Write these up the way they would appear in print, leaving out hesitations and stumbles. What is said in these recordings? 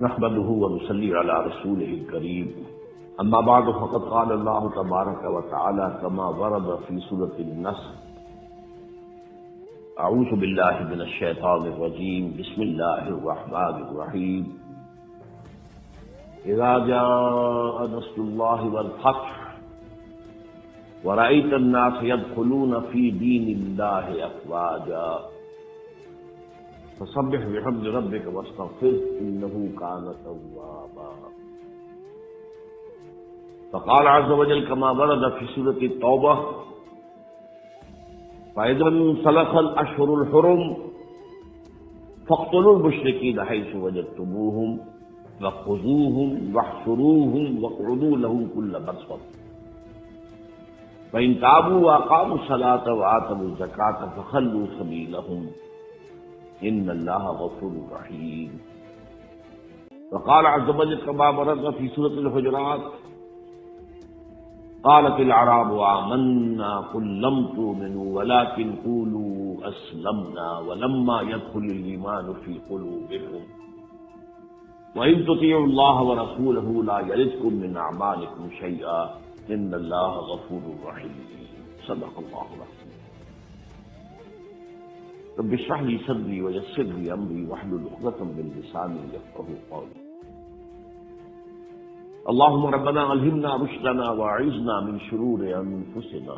نحمده ونصلي على رسوله الكريم اما بعد فقد قال الله تبارك وتعالى كما ورد في سورة النصر اعوذ بالله من الشيطان الرجيم بسم الله الرحمن الرحيم اذا جاء نصر الله والفتح ورأيت الناس يدخلون في دين الله افواجا فسبح بحمد ربك واستغفره انه كان توابا. فقال عز وجل كما ورد في سورة التوبة فإذا انسلخ الأشهر الحرم فاقتلوا المشركين حيث وجدتموهم وخذوهم واحصروهم واقعدوا لهم كل مرصد فإن تابوا وأقاموا الصلاة وآتوا الزكاة فخلوا سبيلهم إن الله غفور رحيم. وقال عز وجل كما ورد في سورة الحجرات قالت الأعراب آمنا قل لم تؤمنوا ولكن قولوا أسلمنا ولما يدخل الإيمان في قلوبكم وإن تطيعوا الله ورسوله لا يلدكم من أعمالكم شيئا إن الله غفور رحيم. صدق الله العظيم. رب اشرح لي صدري ويسر لي أمري واحلل عقدة من لساني يفقهوا قولي. اللهم ربنا ألهمنا رشدنا وأعذنا من شرور أنفسنا.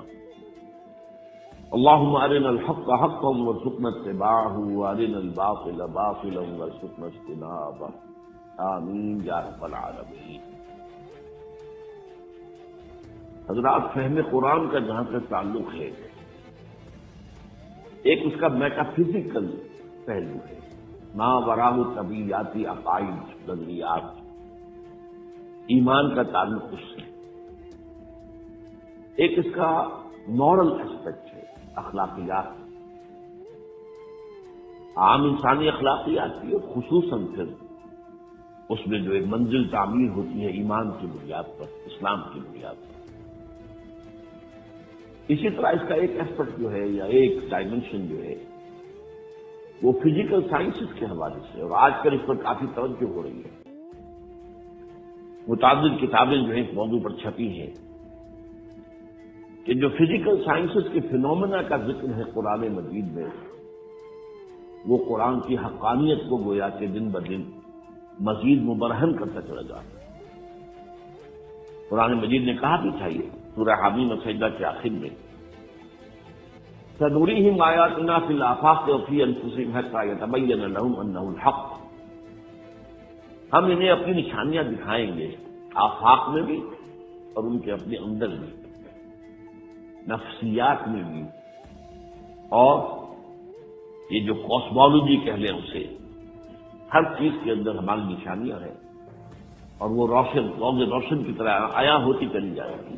اللهم أرنا الحق حقا وارزقنا اتباعه وأرنا الباطل باطلا وارزقنا اجتنابه آمین یا رب العالمین. حضرات، فہم قرآن کا جہاں سے تعلق ہے، ایک اس کا میٹا فزیکل پہلو ہے، ما وراء طبیعیاتی عقائد، نظریات، ایمان کا تعلق اس سے. ایک اس کا مورل اسپیکٹ ہے، اخلاقیات، عام انسانی اخلاقیات کی، اور خصوصاً پھر اس میں جو ایک منزل تعمیر ہوتی ہے ایمان کی بنیاد پر، اسلام کی بنیاد پر. اسی طرح اس کا ایک اسپیکٹ جو ہے یا ایک ڈائمنشن جو ہے وہ فزیکل سائنسز کے حوالے سے، اور آج کل اس پر کافی توجہ ہو رہی ہے. متعدد کتابیں جو ہیں اس موضوع پر چھپی ہیں کہ جو فزیکل سائنسز کے فینومینا کا ذکر ہے قرآن مجید میں، وہ قرآن کی حقانیت کو گویا کہ دن بدن مزید مبرہن کرتا چلا جاتا ہے. قرآن مجید نے کہا بھی تھا یہ سورہ حامیم و سجدہ کے آخر میں، سنُرِيهِمْ آيَاتِنَا فِي الْآفَاقِ وَفِي أَنفُسِهِمْ حَتَّى يَتَبَيَّنَ لَهُمْ أَنَّهُ الْحَقُّ. ہم انہیں اپنی نشانیاں دکھائیں گے آفاق میں بھی اور ان کے اپنے اندر بھی، نفسیات میں بھی، اور یہ جو کاسمولوجی کہہ لیں اسے، ہر چیز کے اندر ہماری نشانیاں ہیں، اور وہ روشن کی طرح آیا ہوتی چلی جائے گی،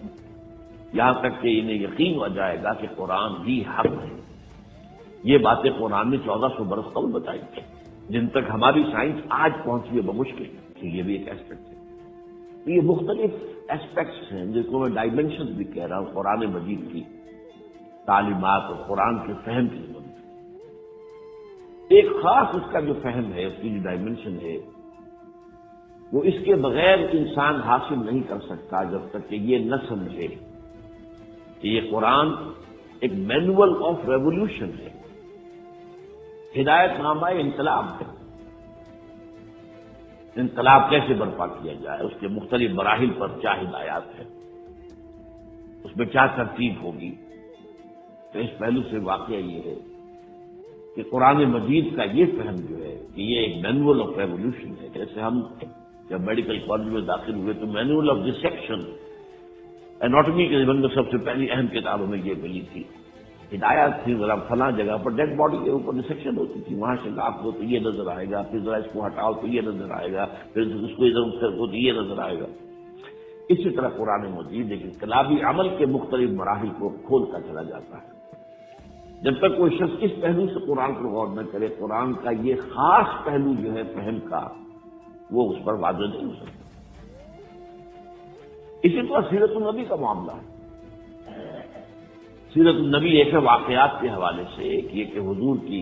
یہاں تک کہ انہیں یقین ہو جائے گا کہ قرآن ہی حق ہے. یہ باتیں قرآن نے 1400 برس قبل بتائی تھی، جن تک ہماری سائنس آج پہنچی ہے بمشکل. تو یہ بھی ایک اسپیکٹ ہے. تو یہ مختلف اسپیکٹس ہیں جس کو میں ڈائمنشن بھی کہہ رہا ہوں قرآن مجید کی تعلیمات اور قرآن کے فہم کی مدد. ایک خاص اس کا جو فہم ہے، اس کی جو ڈائمنشن ہے، وہ اس کے بغیر انسان حاصل نہیں کر سکتا جب تک کہ یہ نہ سمجھے کہ یہ قرآن ایک مینول آف ریولیوشن ہے، ہدایت نامہ انقلاب ہے. انقلاب کیسے برپا کیا جائے، اس کے مختلف مراحل پر کیا ہدایات ہے، اس میں کیا ترتیب ہوگی. تو اس پہلو سے واقعہ یہ ہے کہ قرآن مجید کا یہ فہم جو ہے کہ یہ ایک مینول آف ریولیوشن ہے. جیسے ہم جب میڈیکل کالج میں داخل ہوئے تو مینول آف ڈسیکشن، ایناٹمی کے زمانے میں سب سے پہلی اہم کتابوں میں یہ ملی تھی. ہدایات تھی، ذرا فلاں جگہ پر ڈیڈ باڈی کے اوپر ڈسیکشن ہوتی تھی، وہاں سے آپ کو تو یہ نظر آئے گا، پھر ذرا اس کو ہٹاؤ تو یہ نظر آئے گا، پھر اس کو ادھر ادھر تو یہ نظر آئے گا. اسی طرح قرآن مجید ایک انقلابی عمل کے مختلف مراحل کو کھولتا چلا جاتا ہے. جب تک کوئی شخص اس پہلو سے قرآن پر غور نہ کرے، قرآن کا یہ خاص پہلو جو ہے فہم کا، وہ اس پر واضح نہیں ہو سکتا. اسی طرح سیرت النبی کا معاملہ ہے. سیرت النبی ایسے واقعات کے حوالے سے، ایک یہ کہ حضور کی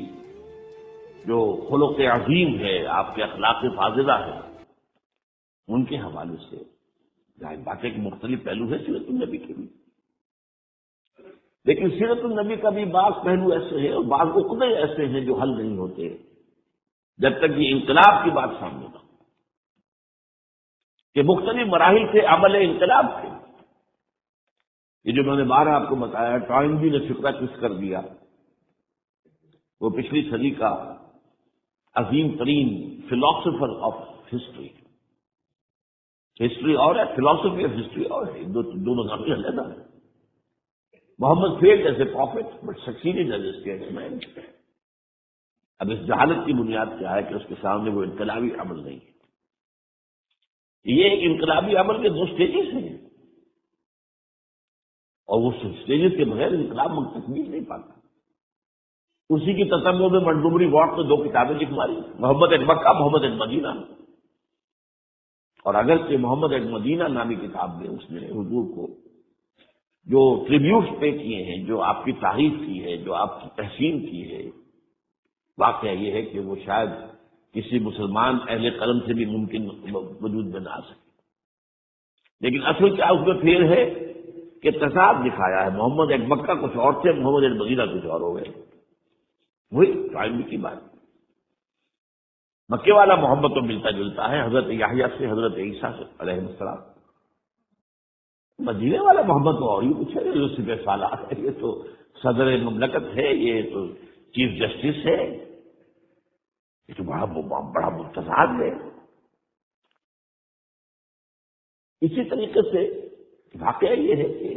جو خلق عظیم ہے، آپ کے اخلاق فاضلہ ہے، ان کے حوالے سے ظاہر بات ہے کہ مختلف پہلو ہے سیرت النبی کے بھی، لیکن سیرت النبی کا بھی بعض پہلو ایسے ہیں اور بعض عقدے ایسے ہیں جو حل نہیں ہوتے جب تک یہ انقلاب کی بات سامنے نہ ہو، کہ مختلف مراحل سے عمل انقلاب تھے۔ یہ جو میں نے بارہ آپ کو بتایا، ٹائنبی نے فکرہ کس کر دیا، وہ پچھلی صدی کا عظیم ترین فلاسفر آف ہسٹری، ہسٹری اور ہے، فلاسفی آف ہسٹری اور ہے، دونوں نظام علیحدہ ہے۔ Muhammad failed as a prophet but succeeded as a statesman. اب اس جہالت کی بنیاد کیا ہے کہ اس کے سامنے وہ انقلابی عمل نہیں ہے۔ یہ ایک انقلابی عمل کے دو سٹیجز ہیں، اور وہ سٹیجز کے بغیر انقلاب تکمیل نہیں پاتا۔ اسی کی تتمہ میں منٹگومری واٹ نے دو کتابیں لکھ ماری، محمد ایک مکہ، محمد ایک مدینہ، اور اگرچہ محمد ایک مدینہ نامی کتاب میں اس نے حضور کو جو ٹریبیوٹس پے کیے ہیں، جو آپ کی تعریف کی ہے، جو آپ کی تحسین کی ہے، واقعہ یہ ہے کہ وہ شاید کسی مسلمان اہل قلم سے بھی ممکن وجود میں نہ آ سکے، لیکن اصل کیا اس میں پھر ہے کہ تضاد دکھایا ہے۔ محمد ایک مکہ کچھ اور تھے، محمد ایک مدینہ کچھ اور ہو گئے، وہی ٹائم کی بات۔ مکے والا محمد تو ملتا جلتا ہے حضرت یحییٰ سے، حضرت عیسیٰ سے علیہ السلام، مدینے والا محمد تو اور ہی کچھ ہے، یوسف صالح ہے، یہ تو صدر مملکت ہے، یہ تو چیف جسٹس ہے، یہ تو بڑا متضاد ہے۔ اسی طریقے سے واقعہ یہ ہے کہ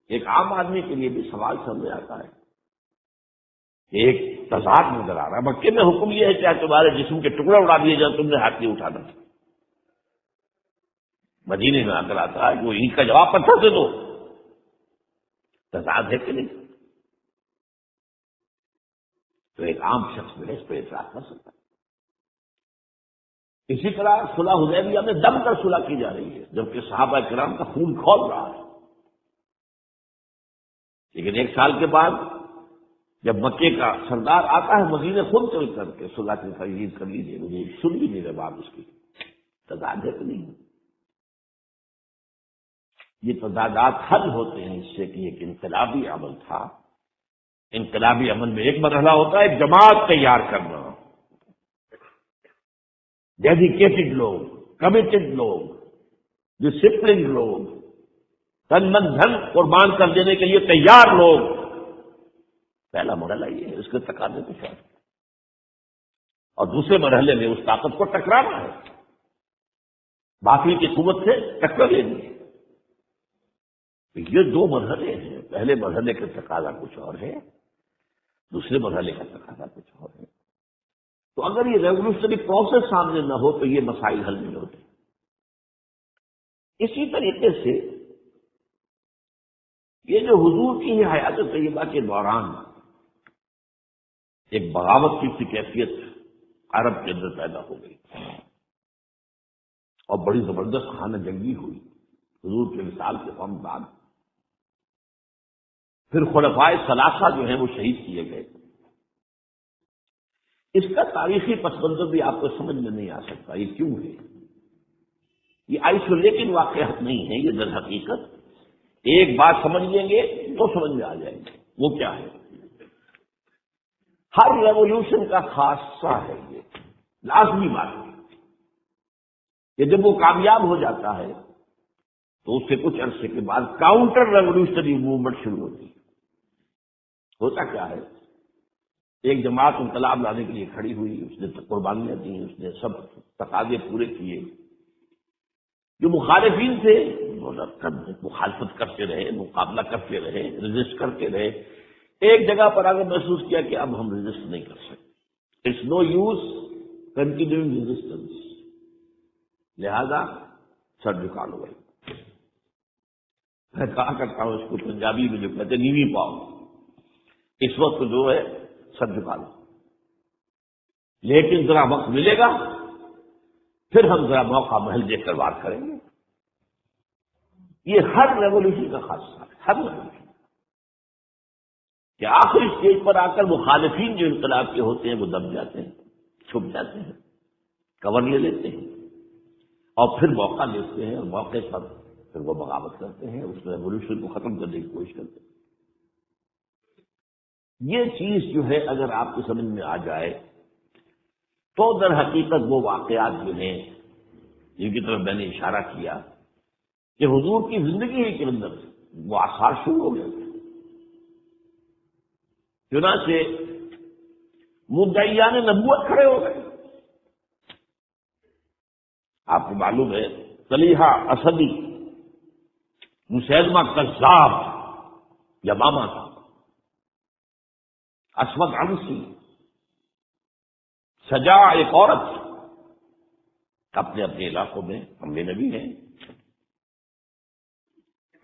ایک عام آدمی کے لیے بھی سوال سامنے آتا ہے، ایک تضاد نظر آ رہا ہے۔ مکے میں حکم یہ ہے کہ تمہارے جسم کے ٹکڑے اڑا دیے جائیں، تم نے ہاتھ نہیں اٹھانا۔ مدینے میں آ کر آتا ہے کہ وہ اینٹ کا جواب پتھر سے دو، تضاد ہے کہ نہیں؟ تو ایک عام شخص جو ہے اس پہ اعتراض کر سکتا ہے۔ اسی طرح صلح حدیبیہ میں دم کر صلح کی جا رہی ہے، جبکہ صحابہ کرام کا خون کھول رہا ہے، لیکن ایک سال کے بعد جب مکے کا سردار آتا ہے مدینے خود چل کر کے صلح کی تجدید کر لیجیے، مجھے سن بھی نہیں رہے بات اس کی، تضاد ہے کہ نہیں؟ یہ تضادات حل ہوتے ہیں اس سے کہ ایک انقلابی عمل تھا۔ انقلابی عمل میں ایک مرحلہ ہوتا ہے جماعت تیار کرنا، ڈیڈیکیٹڈ لوگ، کمیٹڈ لوگ، ڈسپلن لوگ، تن من دھن قربان کر دینے کے لیے تیار لوگ۔ پہلا مرحلہ یہ ہے، اس کے تقاضے کے ساتھ، اور دوسرے مرحلے میں اس طاقت کو ٹکرانا ہے، باقی کی قوت سے ٹکر لینی ہے۔ یہ دو مرحلے ہیں، پہلے مرحلے کا تقاضا کچھ اور ہے، دوسرے مرحلے کا تقاضا کچھ اور ہے۔ تو اگر یہ ریولیوشنری پروسیس سامنے نہ ہو تو یہ مسائل حل نہیں ہوتے۔ اسی طریقے سے یہ جو حضور کی حیات طیبہ کے دوران ایک بغاوت کی سی کیفیت عرب کے اندر پیدا ہو گئی اور بڑی زبردست خانہ جنگی ہوئی حضور کے وصال کے فوراً بعد۔ پھر خلفائے ثلاثہ جو ہیں وہ شہید کیے گئے۔ اس کا تاریخی پس منظر بھی آپ کو سمجھ میں نہیں آ سکتا، یہ کیوں ہے؟ یہ آئسولیٹڈ واقعات نہیں ہے، یہ در حقیقت ایک بات سمجھ لیں گے تو سمجھ میں آ جائے گی۔ وہ کیا ہے؟ ہر ریولیوشن کا خاصہ ہے، یہ لازمی بات ہے کہ جب وہ کامیاب ہو جاتا ہے تو اس سے کچھ عرصے کے بعد کاؤنٹر ریولیوشنری موومنٹ شروع ہوتی ہے۔ ہوتا کیا ہے؟ ایک جماعت انقلاب لانے کے لیے کھڑی ہوئی، اس نے قربانیاں دی، اس نے سب تقاضے پورے کیے، جو مخالفین تھے مخالفت کرتے رہے، مقابلہ کرتے رہے، ریزسٹ کرتے رہے۔ ایک جگہ پر آگے محسوس کیا کہ اب ہم ریزسٹ نہیں کر سکتے، it's no use continuing resistance, لہذا سر جھکا لو بھائی۔ میں کہا کرتا ہوں اس کو پنجابی میں جو کہتے ہیں نیوی پاؤ، اس وقت جو ہے سر جھکا لو، لیکن ذرا وقت ملے گا پھر ہم ذرا موقع محل دیکھ کر بات کریں گے۔ یہ ہر ریولیوشن کا خاصہ ہے، ہر ریولیوشن کہ آخری اسٹیج پر آ کر مخالفین جو انقلاب کے ہوتے ہیں وہ دب جاتے ہیں، چھپ جاتے ہیں، کور لے لیتے ہیں، اور پھر موقع دیتے ہیں اور موقع پر پھر وہ بغاوت کرتے ہیں، اس ریولیوشن کو ختم کرنے کی کوشش کرتے ہیں۔ یہ چیز جو ہے اگر آپ کو سمجھ میں آ جائے تو در حقیقت وہ واقعات جو ہیں جن کی طرف میں نے اشارہ کیا کہ حضور کی زندگی ہی کے اندر وہ آثار شروع ہو گئے تھے۔ چنانچہ مدعیان نبوت کھڑے ہو گئے۔ آپ کو معلوم ہے طلیحہ اسدی مسیلمہ کذاب یمامہ تھا، اسود عنسی سجا ایک عورت اپنے اپنے علاقوں میں ہم بھی نبی ہیں۔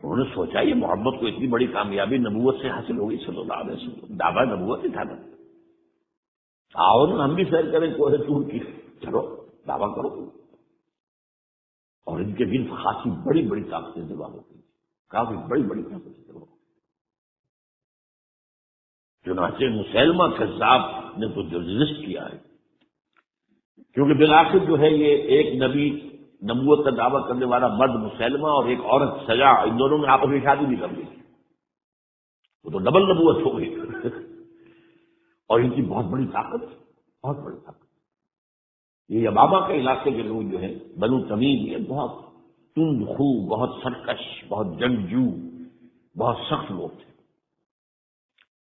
انہوں نے سوچا یہ محمد کو اتنی بڑی کامیابی نبوت سے حاصل ہوگی صلی اللہ علیہ وسلم، دعویٰ نبوت ہی تھا نا، آؤ نا ہم بھی سیر کریں کوہ طور کی، چلو دعویٰ کرو۔ اور ان کے دل خاصی بڑی بڑی طاقتیں دبا ہوتی ہیں، کافی بڑی بڑی طاقتیں دبا ہوتی ہیں۔ چنانچہ مسیلمہ کذاب نے تو جو رزسٹ کیا ہے، کیونکہ بالآخر جو ہے یہ ایک نبی نبوت کا دعویٰ کرنے والا مرد مسیلمہ اور ایک عورت سجا، ان دونوں نے آپس میں شادی بھی کر لی، وہ تو ڈبل نبوت ہو گئی۔ اور ان کی بہت بڑی طاقت، بہت بڑی طاقت۔ یہ یمامہ کے علاقے کے لوگ جو ہیں بنو تمیم، یہ بہت تند خو، بہت سرکش، بہت جنگجو، بہت سخت لوگ تھے۔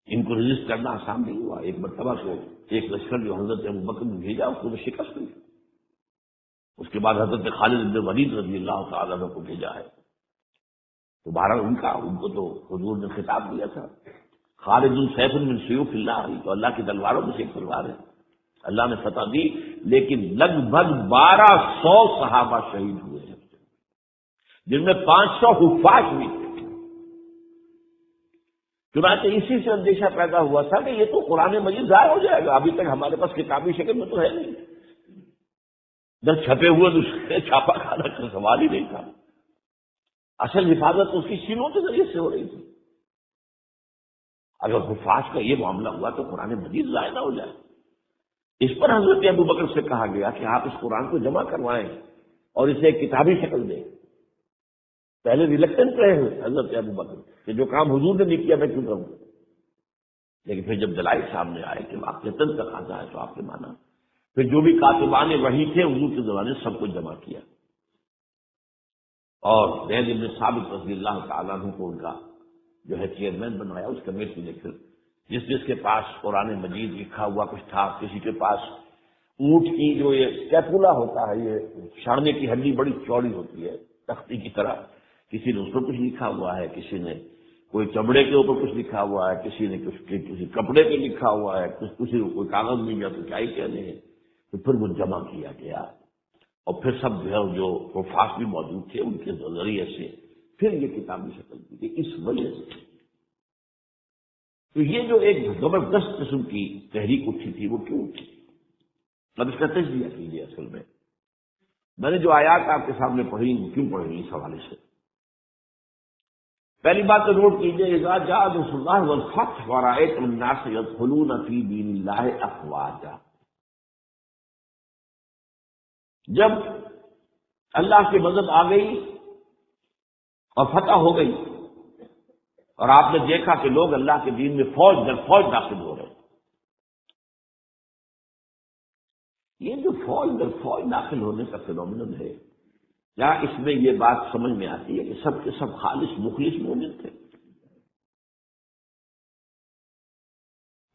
ان کو رجسٹ کرنا آسان نہیں ہوا۔ ایک مرتبہ کو ایک لشکر جو حضرت ابوبکر نے بھیجا اس کو وہ شکست ہوئی۔ اس کے بعد حضرت خالد بن ولید رضی اللہ تعالیٰ عنہ کو بھیجا ہے، تو بہرحال ان کو تو حضور نے خطاب دیا تھا، خالد سیف من سیوف اللہ، تو اللہ کی تلواروں میں سے ایک تلوار ہے، اللہ نے فتح دی، لیکن لگ بھگ 1200 صحابہ شہید ہوئے ہیں، جن میں 500 حفاظ بھی تھے۔ چنانچہ اسی سے اندیشہ پیدا ہوا تھا کہ یہ تو قرآن مجید ضائع ہو جائے گا، ابھی تک ہمارے پاس کتابی شکل میں تو ہے نہیں، در چھپے ہوئے دوسرے چھاپا کھانا کا سوال ہی نہیں تھا۔ اصل حفاظت اس کی سینوں کے ذریعے سے ہو رہی تھی۔ اگر حفاظ کا یہ معاملہ ہوا تو قرآن مجید ضائع نہ ہو جائے۔ اس پر حضرت ابوبکر سے کہا گیا کہ آپ اس قرآن کو جمع کروائیں اور اسے ایک کتابی شکل دیں۔ پہلے ریلیکٹنٹ رہے حضرت ابوبکر کہ جو کام حضور نے نہیں کیا میں کیوں کروں، لیکن پھر جب دلائل سامنے آئے کہ واقعتاً تقاضا ہے تو آپ نے مانا۔ پھر جو بھی کاتبان وحی تھے حضور کے زمانے سب کچھ جمع کیا، اور زید بن ثابت رضی اللہ تعالیٰ عنہ کو ان کا جو ہے چیئرمین بنوایا اس کمیٹی نے۔ پھر جس کے پاس قرآن مجید لکھا ہوا کچھ تھا، کسی کے پاس اونٹ کی جو یہ اسکیپولا ہوتا ہے، یہ چھاڑنے کی ہڈی بڑی چوڑی ہوتی ہے تختی کی طرح، کسی نے اس پر کچھ لکھا ہوا ہے، کسی نے کوئی چمڑے کے اوپر کچھ لکھا ہوا ہے، کسی نے کسی کپڑے پہ لکھا ہوا ہے، کسی کو کوئی کاغذ مل گیا تو کیا ہی کہنے ہیں۔ تو پھر وہ جمع کیا گیا، اور پھر سب جو ہے جو حفاظ بھی موجود تھے ان کے ذریعے سے پھر یہ کتابی شکل دی گئی۔ اس وجہ سے تو یہ جو ایک زبردست قسم کی تحریک اٹھی تھی وہ کیوں اٹھی؟ اب اس کا تجزیہ کیجیے۔ اصل میں نے جو آیات آپ کے سامنے پڑھی وہ کیوں پڑھی اس حوالے سے؟ پہلی بات تو نوٹ کیجیے، اذا جاء نصر اللہ والفتح ورأيت الناس يدخلون في دين الله افواجا، جب اللہ کی مدد آ گئی اور فتح ہو گئی اور آپ نے دیکھا کہ لوگ اللہ کے دین میں فوج در فوج داخل ہو رہے ہیں، یہ جو فوج در فوج داخل ہونے کا فینومینن ہے، کیا اس میں یہ بات سمجھ میں آتی ہے کہ سب کے سب خالص مخلص مومن تھے؟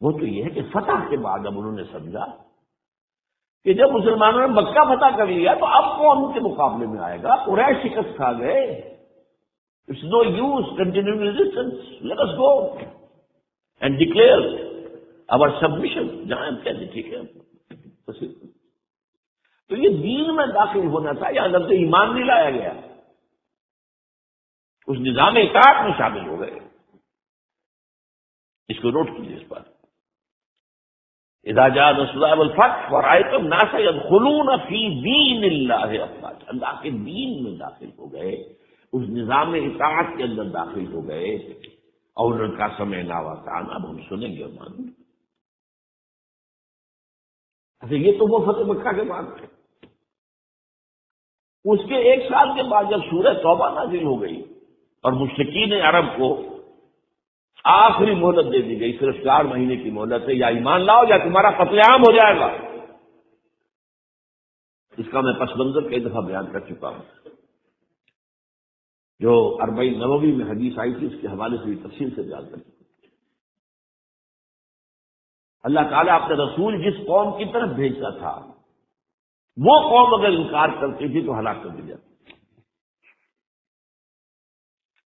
وہ تو یہ ہے کہ فتح کے بعد اب انہوں نے سمجھا کہ جب مسلمانوں نے مکہ فتح کر لیا تو اب کون ان کے مقابلے میں آئے گا؟ قریش شکست کھا گئے، it's no use continuing resistance, let us go and declare our submission. جہاں کہتے ٹھیک ہے، تو یہ دین میں داخل ہونا تھا، یہاں لفظ ایمان نہیں لایا گیا، اس نظام اطاعت میں شامل ہو گئے۔ اس کو نوٹ کیجیے اس پر، اذا جاء نصر اللہ والفتح ورأيت الناس يدخلون في دين الله افواجا، اللہ کے دین میں داخل ہو گئے، اس نظام اطاعت کے اندر داخل ہو گئے، اور ان کا سمعنا واطعنا، اب ہم سنیں گے اور مانیں گے۔ اچھا، یہ تو وہ فتح مکہ کے بعد ہے۔ اس کے 1 سال کے بعد جب سورہ توبہ نازل ہو گئی اور مشرکین عرب کو آخری مہلت دے دی گئی، صرف 4 مہینے کی مہلت ہے، یا ایمان لاؤ یا تمہارا قتل عام ہو جائے گا، اس کا میں پس منظر کئی دفعہ بیان کر چکا ہوں۔ جو 40 نووی میں حدیث آئی تھی اس کے حوالے سے بھی تفصیل سے بیان کر چکا۔ اللہ تعالیٰ اپنے رسول جس قوم کی طرف بھیجتا تھا وہ قوم اگر انکار کرتی تھی تو ہلاک کر دی جاتی۔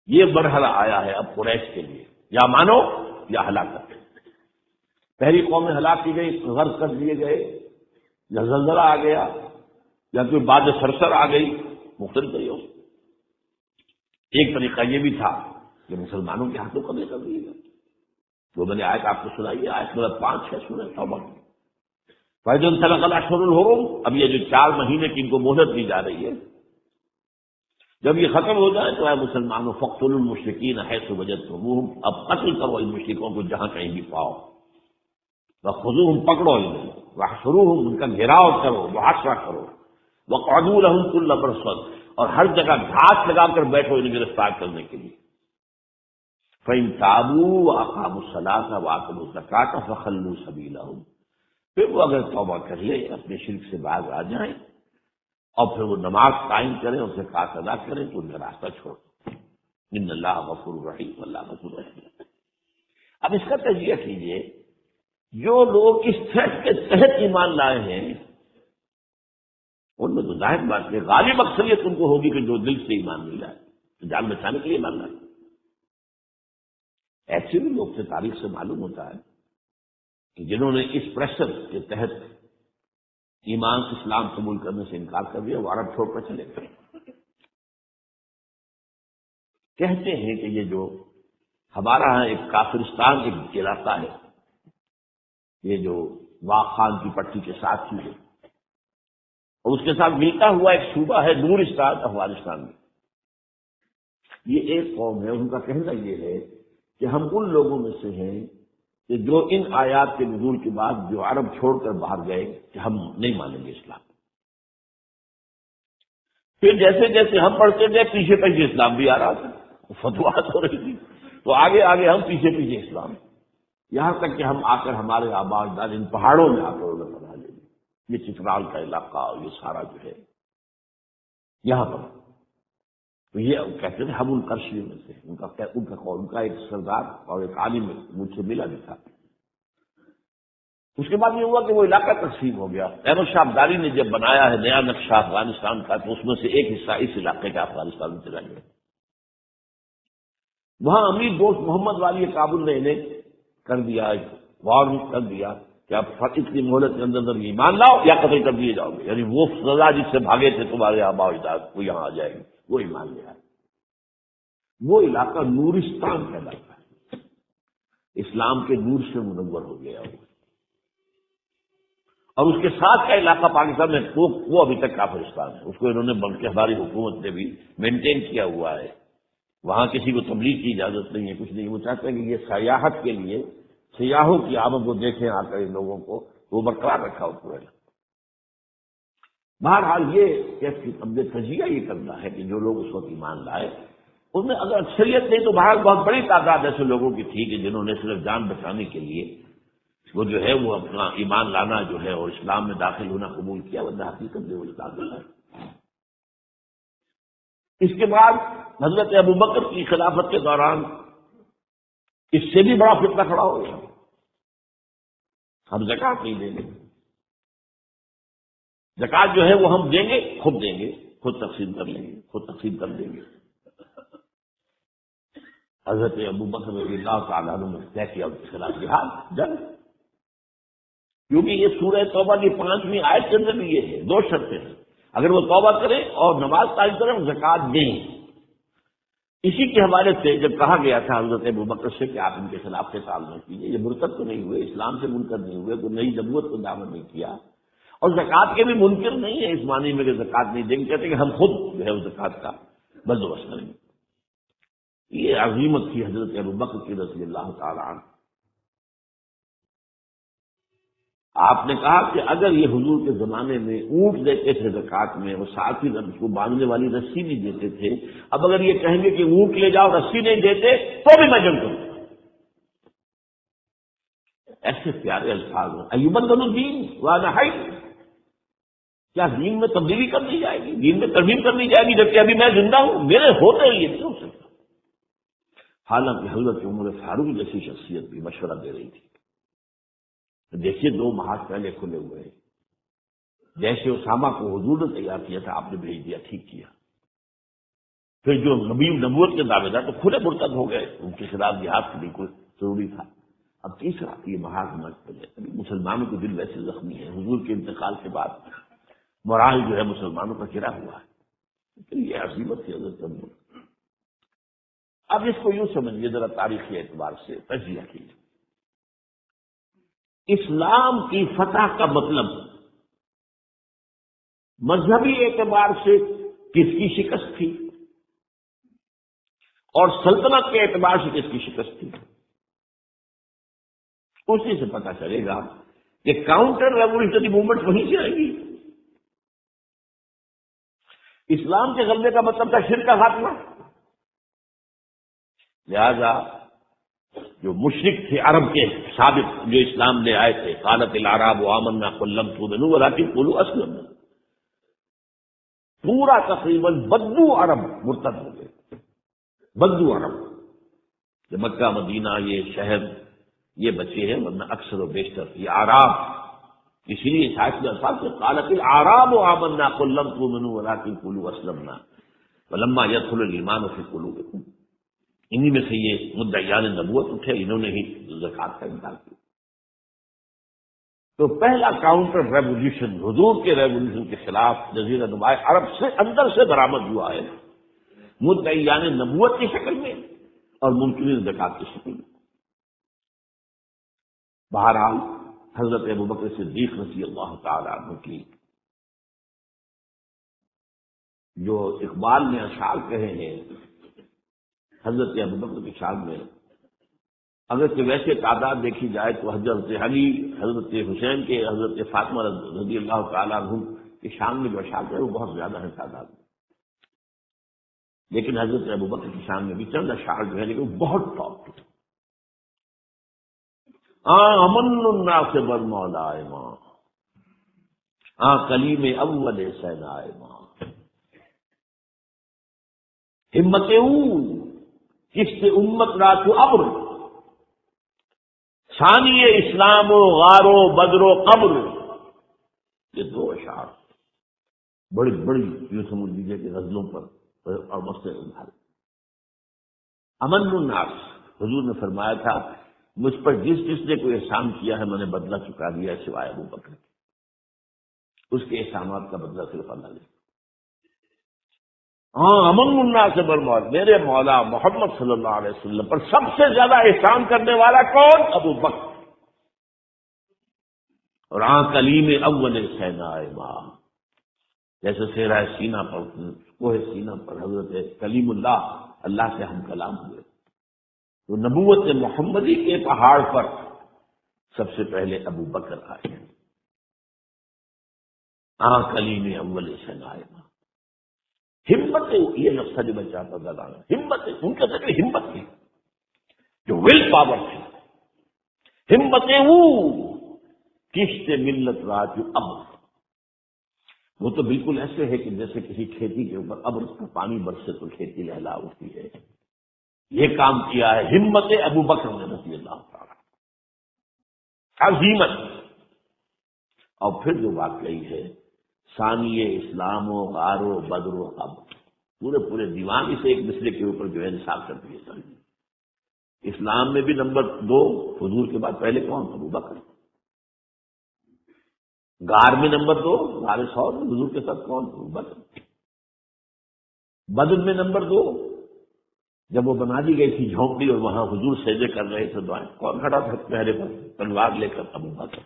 یہ مرحلہ آیا ہے اب قریش کے لیے، یا مانو یا ہلاکت۔ پہلی قومیں ہلاک کی گئی، غرق کر دیے گئے، یا زلزلہ آ گیا، یا کوئی باد سرسر آ گئی، مختلف طریقوں سے۔ ایک طریقہ یہ بھی تھا کہ مسلمانوں کے ہاتھوں قبضے کر دیے گئے، جو میں نے آیت آپ کو سنائی ہے، آیت نمبر 5 ہے سورہ توبہ کی۔ فَإِذَا انْسَلَخَ الْأَشْهُرُ الْحُرُمُ، اب یہ جو 4 مہینے کی ان کو مہلت دی جا رہی ہے، جب یہ ختم ہو جائے تو اے مسلمانوں فَاقْتُلُوا الْمُشْرِكِينَ حَيْثُ وَجَدتُّمُوهُمْ، اب قتل کرو ان مشرکوں کو جہاں کہیں بھی پاؤ، وَخُذُوهُمْ، پکڑو انہیں، وَاحْصُرُوهُمْ، ان کا گھیراؤ کرو، محاصرہ کرو، وَاقْعُدُوا لَهُمْ كُلَّ مَرْصَدٍ، اور ہر جگہ گھاس لگا کر بیٹھو انہیں گرفتار کرنے کے لیے۔ فَإِن تَابُوا وَأَقَامُوا الصَّلَاةَ وَآتَوُا الزَّكَاةَ فَخَلُّوا سَبِيلَهُمْ، پھر وہ اگر توبہ کر لے، اپنے شرک سے باز آ جائیں اور پھر وہ نماز قائم کریں اور زکوٰۃ ادا کریں تو ان کا راستہ چھوڑ دو۔ ان اللہ غفور رحیم، اللہ غفور رحیم۔ اب اس کا تجزیہ کیجئے، جو لوگ اس تھریٹ کے تحت ایمان لائے ہیں ان میں تو ظاہر بات ہے غالب اکثریت ان کو ہوگی کہ جو دل سے ایمان نہیں لائے، تو جان بچانے کے لیے ایمان لائے۔ ایسے بھی لوگ سے تاریخ سے معلوم ہوتا ہے کہ جنہوں نے اس پریشر کے تحت ایمان اسلام قبول کرنے سے انکار کر دیا وہ عرب چھوڑ کر چلے گئے۔ کہتے ہیں کہ یہ جو ہمارا ایک کافرستان ایک علاقہ ہے، یہ جو واخان کی پٹی کے ساتھ ہی ہے، اور اس کے ساتھ ملتا ہوا ایک صوبہ ہے نورستان افغانستان میں، یہ ایک قوم ہے، ان کا کہنا یہ ہے کہ ہم ان لوگوں میں سے ہیں کہ جو ان آیات کے نزول کے بعد جو عرب چھوڑ کر باہر گئے کہ ہم نہیں مانیں گے اسلام۔ پھر جیسے جیسے ہم پڑھتے گئے پیچھے پیچھے اسلام بھی آ رہا تھا، فتوحات ہو رہی تھی، تو آگے آگے ہم پیچھے پیچھے اسلام، یہاں تک کہ ہم آ کر ہمارے آباء اجداد ان پہاڑوں میں آ کر انہیں پناہ لے لی۔ یہ چترال کا علاقہ اور یہ سارا جو ہے یہاں پر، تو یہ کہتے تھے ہم ان کرشیوں میں سے، ان کا ایک سردار اور ایک عالم مجھ سے ملا بھی تھا۔ اس کے بعد یہ ہوا کہ وہ علاقہ تقسیم ہو گیا۔ احمد شاہ ابدالی نے جب بنایا ہے نیا نقشہ افغانستان کا تو اس میں سے ایک حصہ اس علاقے کا افغانستان میں چلا گیا۔ وہاں امیر دوست محمد والی کابل نے انہیں کر دیا، وارن کر دیا کہ آپ اتنی مہلت کے اندر ایمان لاؤ یا قتل کر دیے جاؤ گے، یعنی وہ سزا جس سے بھاگے تھے تمہارے آباء و اجداد وہ یہاں آ جائے گی، وہ ایمان لے آئے۔ وہ علاقہ نورستان کا علاقہ ہے، اسلام کے نور سے منور ہو گیا وہ، اور اس کے ساتھ کا علاقہ پاکستان میں وہ ابھی تک کافرستان ہے، اس کو انہوں نے بلکہ ہماری حکومت نے بھی مینٹین کیا ہوا ہے، وہاں کسی کو تبلیغ کی اجازت نہیں ہے، کچھ نہیں۔ وہ چاہتے ہیں کہ یہ سیاحت کے لیے سیاحوں کی آمد کو دیکھیں آ کر ان لوگوں کو، وہ برقرار رکھا ہو پورا۔ بہرحال یہ تجزیہ یہ کرنا ہے کہ جو لوگ اس وقت ایمان لائے ان میں اگر اکثریت نہیں تو بہرحال بہت بڑی تعداد ایسے لوگوں کی تھی کہ جنہوں نے صرف جان بچانے کے لیے وہ جو ہے وہ اپنا ایمان لانا جو ہے اور اسلام میں داخل ہونا قبول کیا، ورنہ حقیقت میں وہ تعداد ہے۔ اس کے بعد حضرت ابوبکر کی خلافت کے دوران اس سے بھی بڑا فتنہ کھڑا ہو گیا، ہم زکوٰۃ نہیں دیں گے، زکوٰۃ جو ہے وہ ہم دیں گے، خود تقسیم کر لیں گے، خود تقسیم کر دیں گے۔ حضرت ابوبکر رضی اللہ تعالیٰ عنہ نے طے کیا اس کے خلاف جہاد، جنگ، کیونکہ یہ سورہ توبہ کی 5ویں آیت کے اندر بھی یہ ہے، 2 شرطیں ہیں، اگر وہ توبہ کریں اور نماز قائم کریں اور زکوٰۃ دیں۔ اسی کے حوالے سے جب کہا گیا تھا حضرت ابوبکر سے کہ آپ ان کے خلاف قتال نہ کیجیے، یہ مرتد تو نہیں ہوئے، اسلام سے منکر نہیں ہوئے، کوئی نئی نبوت کو دعویٰ نہیں کیا، اور زکوٰۃ کے بھی منکر نہیں ہے اس معنی میں کہ زکوٰۃ نہیں دیں گے، کہتے ہیں کہ ہم خود جو ہے اس زکوٰۃ کا بندوبست کریں گے۔ یہ عظیمت تھی حضرت ابوبکر کی رضی اللہ تعالی عنہ۔ آپ نے کہا کہ اگر یہ حضور کے زمانے میں اونٹ دیتے تھے زکات میں اور ساتھ ہی اس کو باندھنے والی رسی بھی دیتے تھے، اب اگر یہ کہیں گے کہ اونٹ لے جاؤ رسی نہیں دیتے تو بھی میں جنگ کروں. ایسے پیارے الفاظ ہیں. ایوبدل الدین وانا حی، کیا دین میں تبدیلی کر دی جائے گی، دین میں ترمیم کر دی جائے گی جبکہ ابھی میں زندہ ہوں؟ میرے ہوتے یہ نہیں ہو سکتا. حالانکہ حضرت عمر فاروق جیسی شخصیت بھی مشورہ دے رہی تھی. دیکھیے 2 محاذ پہلے کھلے ہوئے ہیں. جیسے اسامہ کو حضور نے تیار کیا تھا، آپ نے بھیج دیا، ٹھیک کیا. پھر جو نبی نبوت کے دعوے دار تو کھلے مرتد ہو گئے، ان کے خلاف جہاد کے بالکل ضروری تھا. اب تیسرا یہ محاذ مسلمانوں کے دل ویسے زخمی ہے، حضور کے انتقال کے بعد مورال جو ہے مسلمانوں کا گرا ہوا ہے. یہ عظیمت کی حضرت عمر. اب اس کو یوں سمجھیے ذرا تاریخی اعتبار سے تجزیہ کیجیے. اسلام کی فتح کا مطلب مذہبی اعتبار سے کس کی شکست تھی اور سلطنت کے اعتبار سے کس کی شکست تھی، اسی سے پتہ چلے گا کہ کاؤنٹر ریولیوشنری موومنٹ وہیں سے آئے گی. اسلام کے غلبے کا مطلب تھا شرک کا خاتمہ. لہذا جو مشرک تھے عرب کے سابق جو اسلام لے آئے تھے، قالت الاعراب آمنا قل لم تؤمنوا ولکن قولوا اسلمنا، پورا تقریباً بدو عرب مرتد ہو گئے. بدو عرب کہ مکہ مدینہ یہ شہر یہ بچے ہیں، ورنہ اکثر و بیشتر یہ اعراب. اسی لیے شاید کے الفاظ سے قالت الاعراب آمنا قل لم تؤمنوا ولکن قولوا اسلمنا ولما يدخل الايمان في قلوبكم. انہی میں سے یہ مدعیان نبوت اٹھے، انہوں نے ہی زکات کا انکار کیا. تو پہلا کاؤنٹر ریولیوشن حضور کے ریولیوشن کے خلاف جزیرہ نما عرب سے اندر سے برآمد ہوا ہے، مدعیان نبوت کی شکل میں اور منکرین زکات کی شکل میں. بہرحال حضرت ابوبکر صدیق رضی اللہ تعالی عنہ کی جو اقبال نے اشعار کہے ہیں حضرت ابوبکر کی شان میں، اگر کہ ویسے تعداد دیکھی جائے تو حضرت علی، حضرت حسین کے، حضرت فاطمہ رضی اللہ تعالیٰ عنہ کی شان میں جو اشعار ہے وہ بہت زیادہ ہے تعداد میں. لیکن حضرت ابوبکر کی شان میں بھی چند اشعار جو ہے لیکن وہ بہت ٹاپ ہے. امن الناس بر مولا ماں، کلیم اول سینا ماں، ہمت کس امت رات ابر، ثانی اسلام و غار و بدر و قبر. یہ 2 اشعار بڑی بڑی یوں سمجھ لیجیے کہ غزلوں پر اور مسئلے ابھارے. امن الناس، حضور نے فرمایا تھا مجھ پر جس جس نے کوئی احسان کیا ہے میں نے بدلہ چکا دیا سوائے ابو بکر. اس کے احسانات کا بدلہ صرف اللہ لے. امن الناس سے برمول، میرے مولا محمد صلی اللہ علیہ وسلم پر سب سے زیادہ احسان کرنے والا کون؟ ابو بکر. اور کلیم اول سینا ماں، جیسے صحرا سینا پر، کوہ سینا پر حضرت کلیم اللہ سے ہم کلام ہوئے. تو نبوت محمدی کے پہاڑ پر سب سے پہلے ابو بکر آئے. کلیم اول سینا ماں، ہمت، یہ لفظ جو میں چاہتا تھا لانا، ہمت، ان کے اندر ہمت تھی جو ول پاور تھی. ہمت وہ کشت ملت رات اب، وہ تو بالکل ایسے ہے کہ جیسے کسی کھیتی کے اوپر ابر کا پانی برسے تو کھیتی لہلا اٹھتی ہے. یہ کام کیا ہے ہمت ابو بکر نے رضی اللہ تعالی، عظیمت. اور پھر جو واقعی ہے ثانی اسلام و غار و بدر و قبر، پورے دیوان سے ایک دوسرے کے اوپر جو ہے انصاف کر دیے جائیں. اسلام میں بھی نمبر 2 حضور کے بعد پہلے کون؟ ابو بکر. غار میں نمبر 2 غار ثور میں حضور کے ساتھ کون؟ ابو بکر. بدر میں نمبر 2 جب وہ بنا دی گئی تھی جھونپڑی اور وہاں حضور سجدے کر رہے تھے دعائیں، کون کھڑا تھا پہرے پر تلوار لے کر؟ ابو بکر.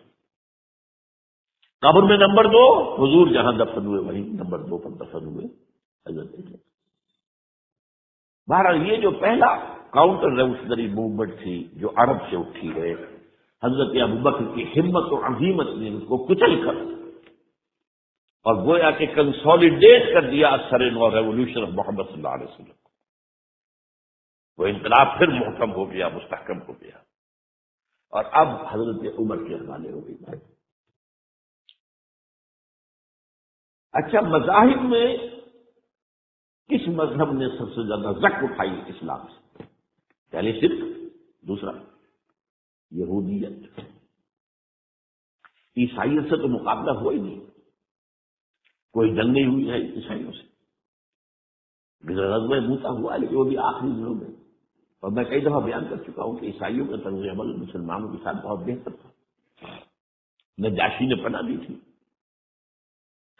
قبر میں نمبر 2 حضور جہاں دفن ہوئے وہیں نمبر 2 پر دفن ہوئے حضرت. بہرحال یہ جو پہلا کاؤنٹر ریولیوشنری موومنٹ تھی جو عرب سے اٹھی ہے حضرت ابوبکر کی ہمت و عزیمت نے اس کو کچل کر اور گویا کہ کنسالیڈیٹ کر دیا اثر نو ریولوشن آف محمد صلی اللہ علیہ وسلم. وہ انقلاب پھر محکم ہو گیا، مستحکم ہو گیا، اور اب حضرت عمر کے حوالے ہو گئی. اچھا، مذاہب میں کس مذہب نے سب سے زیادہ زک اٹھائی اسلام سے؟ پہلے شرک، دوسرا یہودیت. عیسائیت سے تو مقابلہ ہوا ہی نہیں، کوئی جنگ نہیں ہوئی ہے عیسائیوں سے. غزوہ موتا ہوا لیکن وہ بھی آخری دنوں میں، اور میں کئی دفعہ بیان کر چکا ہوں کہ عیسائیوں کا طرز عمل مسلمانوں کے ساتھ بہت بہتر تھا. نجاشی نے پناہ دی تھی،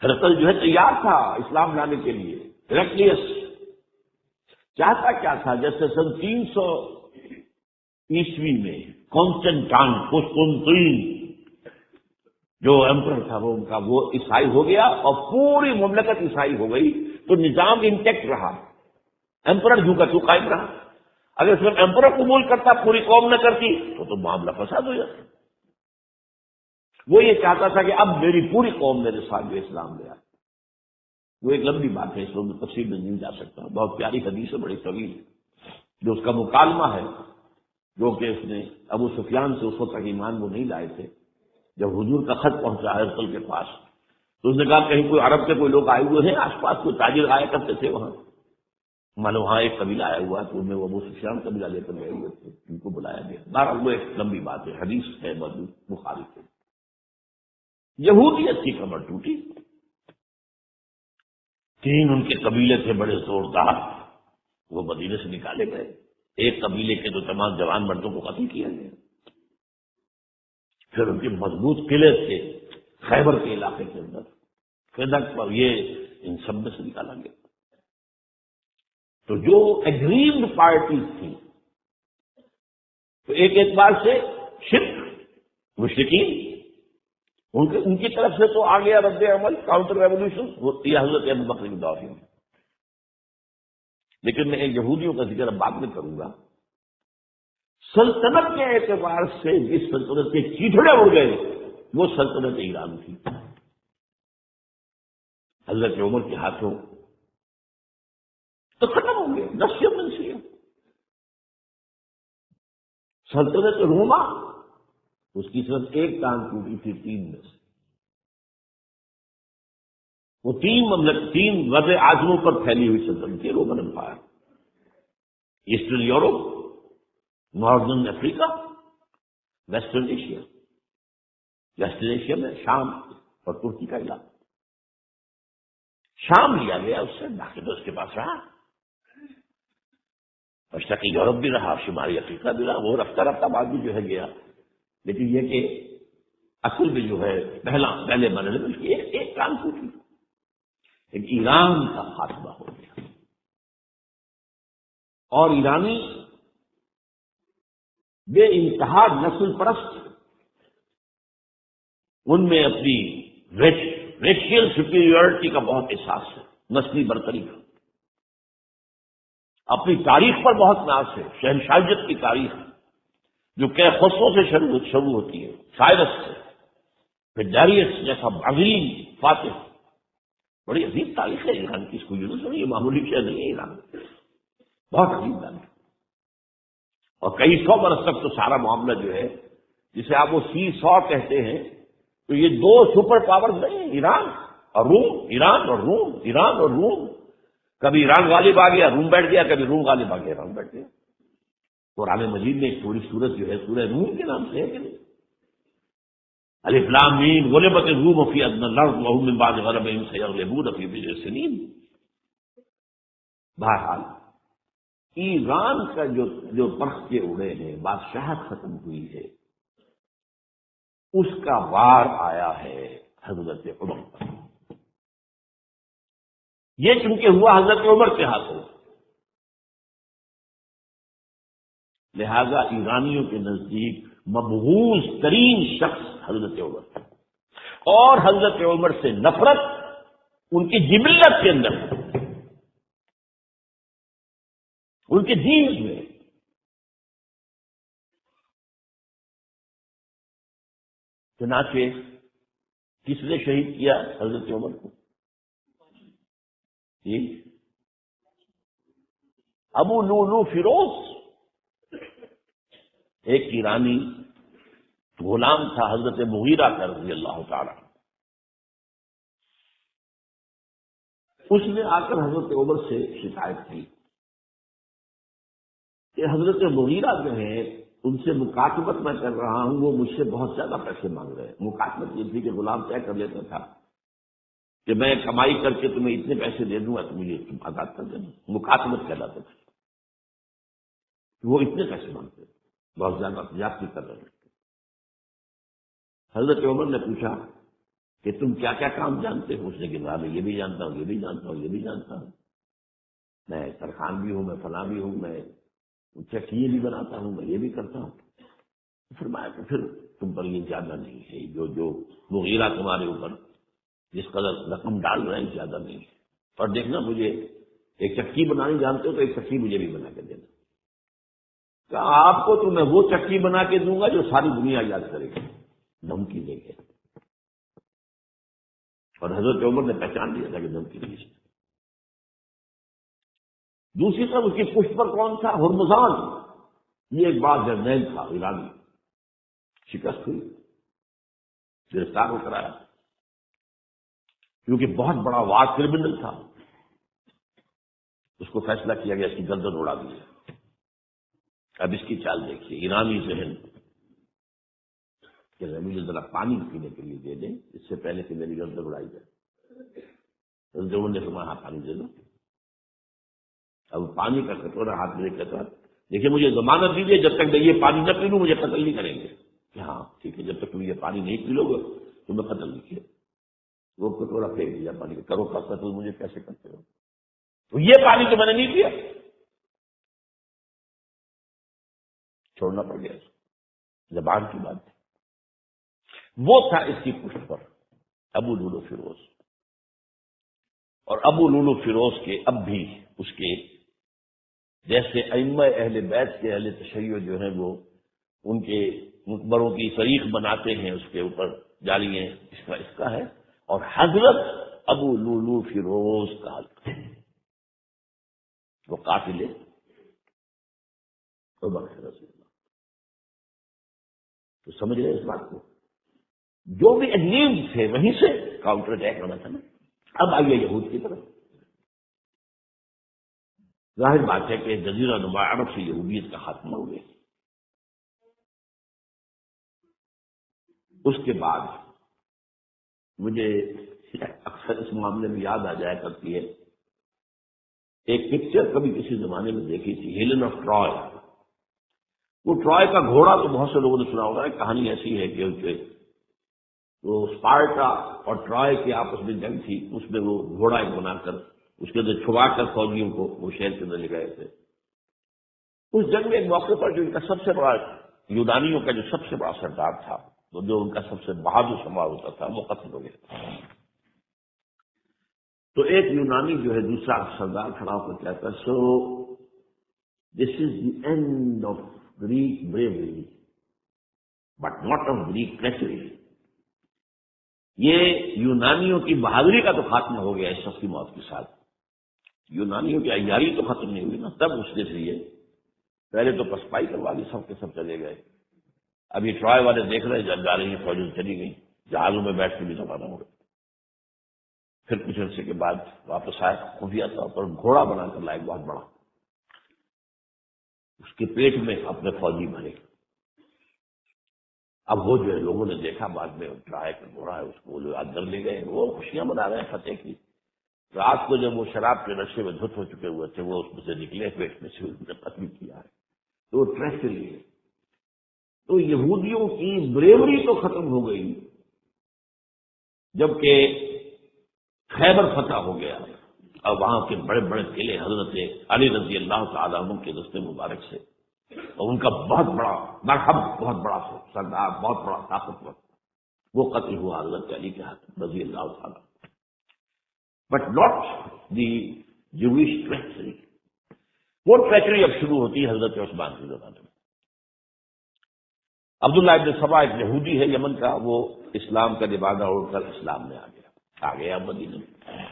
ہرقل جو ہے تیار تھا اسلام لانے کے لیے. ہرقلیس چاہتا کیا تھا؟ جیسے سن 300 عیسوی میں قسطنطین جو ایمپرر تھا وہ ان کا وہ عیسائی ہو گیا اور پوری مملکت عیسائی ہو گئی، تو نظام انٹیکٹ رہا، ایمپرر جو کا تو قائم رہا. اگر صرف ایمپرر قبول کرتا پوری قوم نہ کرتی تو معاملہ فساد ہو جاتا. وہ یہ چاہتا تھا کہ اب میری پوری قوم میرے ساتھ جو اسلام لے آئے. وہ ایک لمبی بات ہے، اس میں تفصیل میں نہیں جا سکتا. بہت پیاری حدیث ہے، بڑی طویل، جو اس کا مکالمہ ہے، جو کہ اس نے ابو سفیان سے اس وقت تک ایمان وہ نہیں لائے تھے. جب حضور کا خط پہنچا ہرقل کے پاس تو اس نے کہا کہیں کوئی عرب کے کوئی لوگ آئے ہوئے ہیں آس پاس، کوئی تاجر آیا کرتے تھے وہاں. معلوم وہاں ایک قبیلہ آیا ہوا تو انہیں وہ ابو سفیان قبیلہ لے کر گئے ہوئے تھے، ان کو بلایا گیا. بہرحال وہ ایک لمبی بات ہے، حدیث ہے موجود بخاری سے. یہودیت کی کمر ٹوٹی. 3 ان کے قبیلے تھے بڑے زوردار، وہ مدینے سے نکالے گئے. ایک قبیلے کے تو تمام جوان مردوں کو قتل کیا گیا. پھر ان کے مضبوط قلعے تھے خیبر کے علاقے کے اندر، فدق پر، یہ ان سب میں سے نکالا گیا. تو جو اگریوڈ پارٹیز تھیں تو ایک اعتبار سے شرک، مشرکین، ان کی طرف سے تو آ گیا رد عمل، کاؤنٹر ریولوشن ہوتی ہے حضرت ابوبکر کے دور میں. لیکن میں یہودیوں کا ذکر اب بعد میں کروں گا. سلطنت کے اعتبار سے جس سلطنت کے چیٹڑے اڑ گئے وہ سلطنت ایران تھی. حضرت عمر کے ہاتھوں تو ختم ہو گئے، نسیہ منسیہ. سلطنت روما، اس کی صرف ایک ٹانگ ٹوٹی تھی 3 میں سے. وہ 3 وضع اعظموں پر پھیلی ہوئی سلطنت تھی Roman empire. Eastern Europe, northern Africa, western Asia. Western Asia میں شام اور ترکی کا علاقہ. شام لیا گیا اس سے، باقی تو اس کے پاس رہا. مشرقی یورپ بھی رہا، شمالی افریقہ بھی رہا. وہ رفتہ رفتہ بعد بھی جو ہے گیا. لیکن یہ کہ اصل میں جو ہے پہلے مرحلے میں ایک کام ٹوٹی. ایک ایران کا خاتمہ ہو گیا، اور ایرانی بے انتہا نسل پرست، ان میں اپنی ریشیل سپیریورٹی کا بہت احساس ہے، نسلی برتری کا. اپنی تاریخ پر بہت ناز ہے، شہنشاہیت کی تاریخ جو کہ خسرو سے شروع ہوتی ہے، سائرس سے، پھر ڈیریس جیسا عظیم فاتح. بڑی عظیم تاریخ ہے ایران کی، اس کو یوں سمجھے، یہ معمولی شہر نہیں ہے ایران، بہت عظیم تاریخ. اور کئی 100 برس تک تو سارا معاملہ جو ہے، جسے آپ وہ سی-100 کہتے ہیں، تو یہ 2 سپر پاورز نہیں ہیں، ایران اور روم، ایران اور روم، ایران اور روم. کبھی ایران غالب آ گیا روم بیٹھ گیا، کبھی روم غالب آ گیا ایران بیٹھ گیا. قرآن مجید میں ایک پوری سورت جو ہے سورہ روم کے نام سے ہے کہ نہیں؟ الف لام میم غلبت الروم فی ادنی الارض وهم من بعد غلبهم سیغلبون فی بضع سنین. بہرحال ایران کا جو پرخے اڑے ہیں، بادشاہت ختم ہوئی ہے، اس کا وار آیا ہے حضرت عمر پر. یہ چونکہ ہوا حضرت عمر کے ہاتھوں، لہذا ایرانیوں کے نزدیک مبغوض ترین شخص حضرت عمر تھا، اور حضرت عمر سے نفرت ان کی جبلت کے اندر، ان کے دین میں. چنانچہ کس نے شہید کیا حضرت عمر کو؟ جی ابو لولو فیروز، ایک ایرانی غلام تھا حضرت مغیرہ کا رضی اللہ تعالی، اس نے آ کر حضرت عمر سے شکایت کی کہ حضرت مغیرہ جو ہے ان سے مکاتبت میں کر رہا ہوں، وہ مجھ سے بہت زیادہ پیسے مانگ رہے ہیں۔ مکاتبت یہ تھی کہ غلام طے کر لیتا تھا کہ میں کمائی کر کے تمہیں اتنے پیسے دے دوں گا، تو مجھے تم آزاد کر دینا، مکاتبت کہلاتا تھا۔ وہ اتنے پیسے مانگتے تھے، بہت زیادہ زیادتی کر رہے ہیں۔ حضرت عمر نے پوچھا کہ تم کیا کیا کام جانتے ہو؟ اس نے کہا میں یہ بھی جانتا ہوں، یہ بھی جانتا ہوں، یہ بھی جانتا ہوں، میں ترخان بھی ہوں، میں فلاں بھی ہوں، میں چٹنی بھی بناتا ہوں، میں یہ بھی کرتا ہوں۔ فرمایا کہ پھر تم پر یہ زیادہ نہیں ہے، جو مغیرہ تمہارے اوپر جس قدر رقم ڈال رہے ہیں زیادہ نہیں ہے، اور دیکھنا مجھے ایک چٹکی بنانی جانتے ہو تو ایک چٹکی مجھے بھی بنا کے دینا۔ کہا آپ کو تو میں وہ چٹکی بنا کے دوں گا جو ساری دنیا یاد کرے گی، دھمکی دے کے۔ اور حضرت عمر نے پہچان لیا تھا کہ دھمکی نہیں ہے۔ دوسری طرف اس کی پشت پر کون تھا؟ ہرمزان، یہ ایک بڑا جرنیل تھا ایرانی، شکست ہوئی، گرفتار ہو کر آیا کیونکہ بہت بڑا وار کرمنل تھا۔ اس کو فیصلہ کیا گیا اس کی گردن اڑا دی۔ اب اس کی چال دیکھیے، ایرانی ذہن کہ مجھے ذرا پانی پینے کے لیے دے دیں اس سے پہلے کہ میری گردن اڑائی جائے۔ حضرت عمر نے فرمایا ہاں پانی دے دو۔ اب پانی کا کٹورا ہاتھ میں کہتا دیکھیے مجھے ضمانت دیجیے جب تک میں یہ پانی نہ پی لوں مجھے قتل نہیں کریں گے۔ کہ ہاں ٹھیک ہے، جب تک تم یہ پانی نہیں پی لو گے تو میں قتل نہیں کیا۔ وہ کٹورا پھینک دیا پانی کا، کرو کا قتل مجھے کیسے کرتے ہو؟ تو یہ پانی تو میں نے نہیں پیا، چھوڑنا پڑ گیا، زبان کی بات ہے۔ وہ تھا اس کی پشت پر ابو لولو فیروز، اور ابو لولو فیروز کے اب بھی اس کے جیسے ائمہ اہل بیت کے اہل تشیع جو ہیں وہ ان کے مقبروں کی فریق بناتے ہیں، اس کے اوپر جاری ہیں اس کا ہے، اور حضرت ابو لولو فیروز کا حلقہ وہ قاتل عمر رضی اللہ۔ تو سمجھ رہے اس بات کو؟ جو بھی نیڈ تھے وہیں سے کاؤنٹر اٹیک ہونا تھا نا۔ اب آئیے یہود کی طرف۔ ظاہر بات ہے کہ جزیرہ نما عرب سے یہودیت کا خاتمہ ہو گیا۔ اس کے بعد مجھے اکثر اس معاملے میں یاد آ جایا کرتی ہے ایک پکچر کبھی کسی زمانے میں دیکھی تھی، ہیلن آف ٹرائے۔ وہ ٹرائے کا گھوڑا تو بہت سے لوگوں نے سنا ہوگا، ایک کہانی ایسی ہے کہ وہ اسپارٹا اور ٹرائے کے آپس میں جنگ تھی، اس میں وہ گھوڑا ایک بنا کر اس کے اندر چھپا کر فوجیوں کو وہ شہر کے اندر لے گئے تھے۔ اس جنگ میں ایک موقع پر جو ان کا سب سے بڑا یونانیوں کا جو سب سے بڑا سردار تھا، تو جو ان کا سب سے بہادر شمار ہوتا تھا، وہ قتل ہو گیا۔ تو ایک یونانی جو ہے دوسرا سردار کھڑا ہو کر کہتا ہے، so this is the end of Greek bravery but not of Greek treachery. یہ یونانیوں کی بہادری کا تو خاتمہ ہو گیا اس شخص کی موت کے ساتھ، یونانیوں کی عیاری تو ختم نہیں ہوئی نا۔ تب اس نے سے یہ پہلے تو پسپائی کروا دی، سب کے سب چلے گئے۔ اب یہ ٹرائے والے دیکھ رہے جب جا رہی ہیں فوجیں چلی گئی، جہازوں میں بیٹھ کے بھی روانہ ہو گئے۔ پھر کچھ عرصے کے بعد واپس آئے، خفیہ طور پر گھوڑا بنا کر لائے بہت بڑا، اس کے پیٹ میں اپنے فوجی بھرے۔ اب وہ جو ہے لوگوں نے دیکھا بعد میں ٹرائے کا گھوڑا ہے، اس کو جو اندر لے گئے، وہ خوشیاں منا رہے ہیں فتح کی۔ رات کو جب وہ شراب کے نشے میں دھت ہو چکے ہوئے تھے، وہ اس میں سے نکلے، پیٹ میں سے اس نے قتل کیا ہے۔ تو ٹریچری ہے۔ تو یہودیوں کی بریوری تو ختم ہو گئی جبکہ خیبر فتح ہو گیا اور وہاں کے بڑے بڑے قلعے حضرت علی رضی اللہ تعالیٰ عنہ کے دست مبارک سے، اور ان کا بہت بڑا مرحب، بہت بڑا سردار، بہت بڑا طاقتور، وہ قتل ہوا حضرت علی کے ہاتھ رضی اللہ تعالیٰ، بٹ ناٹ دی جویش ٹریچری۔ وہ ٹریچری اب شروع ہوتی ہے حضرت عثمان کی زمانے میں۔ عبداللہ ابن سبا ایک یہودی ہے یمن کا، وہ اسلام کا لبادہ اوڑھ کر اسلام میں آ گیا مدینے میں۔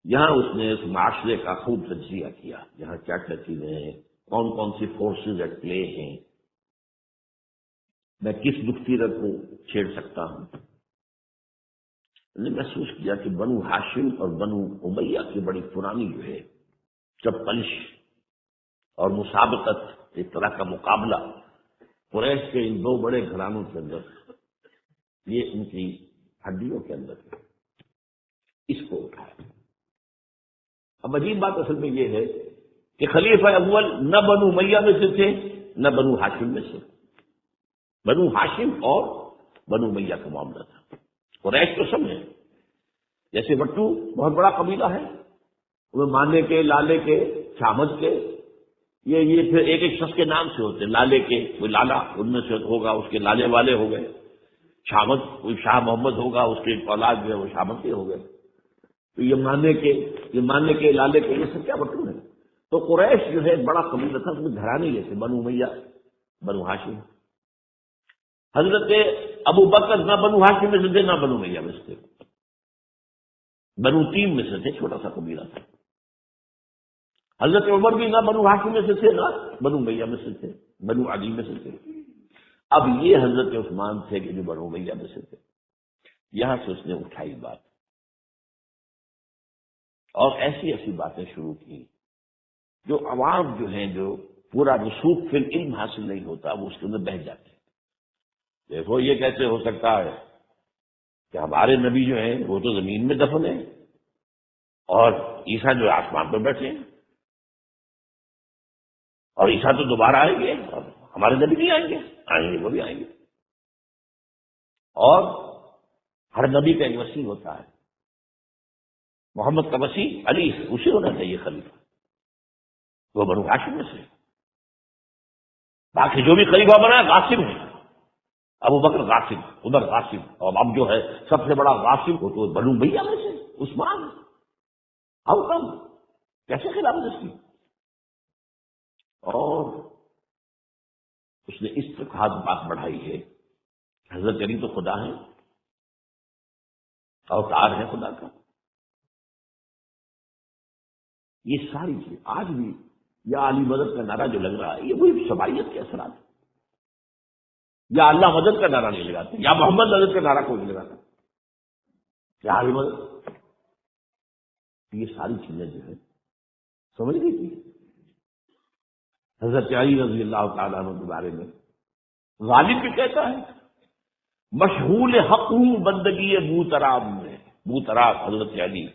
یہاں اس نے اس معاشرے کا خوب تجزیہ کیا، یہاں کیا کیا چیزیں ہیں، کون کون سی فورسز ایٹ پلے ہیں، میں کس دختیرت کو چھیڑ سکتا ہوں۔ میں نے محسوس کیا کہ بنو ہاشم اور بنو امیہ کی بڑی پرانی جو ہے چپلش اور مسابقت، ایک طرح کا مقابلہ قریش کے ان دو بڑے گھرانوں کے اندر، یہ ان کی ہڈیوں کے اندر ہے، اس کو اٹھایا۔ اب عجیب بات اصل میں یہ ہے کہ خلیفہ اول نہ بنو امیہ میں سے تھے نہ بنو ہاشم میں سے، بنو ہاشم اور بنو امیہ کا معاملہ تھا۔ قریش تو سب ہے، جیسے بٹو بہت بڑا قبیلہ ہے، وہ مانے کے، لالے کے، شامد کے، یہ پھر ایک ایک شخص کے نام سے ہوتے ہیں، لالے کے کوئی لالا ان میں سے ہوگا، اس کے لالے والے ہو گئے، شامد کوئی شاہ محمد ہوگا، اس کے اولاد جو ہے وہ شامد کے ہو گئے، تو یہ مانے کے لالے کے، یہ سب کیا بٹو ہے۔ تو قریش جو ہے ایک بڑا قبیلہ تھا، اس میں گھرانے جیسے بنو امیہ، بنو ہاشم۔ حضرت ابو بکر نہ بنو ہاشم میں سے تھے نہ بنو امیہ میں سے تھے، بنو تیم میں سے تھے، چھوٹا سا قبیلہ تھا۔ حضرت عمر بھی نہ بنو ہاشم میں سے تھے نہ بنو امیہ میں سے تھے، بنو عدی میں سے تھے۔ اب یہ حضرت عثمان تھے کہ جو بنو امیہ میں سے تھے۔ یہاں سے اس نے اٹھائی بات اور ایسی ایسی باتیں شروع کی جو عوام جو ہیں، جو پورا رسوخ فی العلم حاصل نہیں ہوتا، وہ اس کے اندر بہہ جاتے ہیں۔ دیکھو یہ کیسے ہو سکتا ہے کہ ہمارے نبی جو ہیں وہ تو زمین میں دفن ہیں اور عیسیٰ جو آسمان پہ بیٹھے ہیں، اور عیسیٰ تو دوبارہ آئیں گے اور ہمارے نبی نہیں آئیں گے وہ بھی آئیں گے، اور ہر نبی کا ایک وسیع ہوتا ہے، محمد کا وسیع علی اسی ہونا چاہیے خلیفہ، وہ بنو ہاشم میں سے۔ باقی جو بھی خلیفہ بنا ہے غاصب ہے، ابو بکر غاصب، عمر غاصب، اور اب جو ہے سب سے بڑا غاصب وہ تو بنو امیہ میں سے عثمان۔ ہاؤ کم، کیسے خلافت اس کی؟ اور اس نے اس تک ہاتھ بات بڑھائی ہے، حضرت علی تو خدا ہے، اوتار ہے خدا کا۔ یہ ساری چیز آج بھی یا علی مدد کا نعرہ جو لگ رہا ہے، یہ وہی شبائیت کے اثرات ہیں۔ یا اللہ مدد کا نعرہ نہیں لگاتے، یا محمد مدد کا نعرہ کوئی نہیں لگاتا، یا علی مدد۔ یہ ساری چیزیں جو ہے سمجھ گئی تھی حضرت علی رضی اللہ تعالیٰ عنہ کے بارے میں۔ غالب بھی کہتا ہے مشغول حق ہوں بندگی بوتراب میں، بوتراب حضرت علی،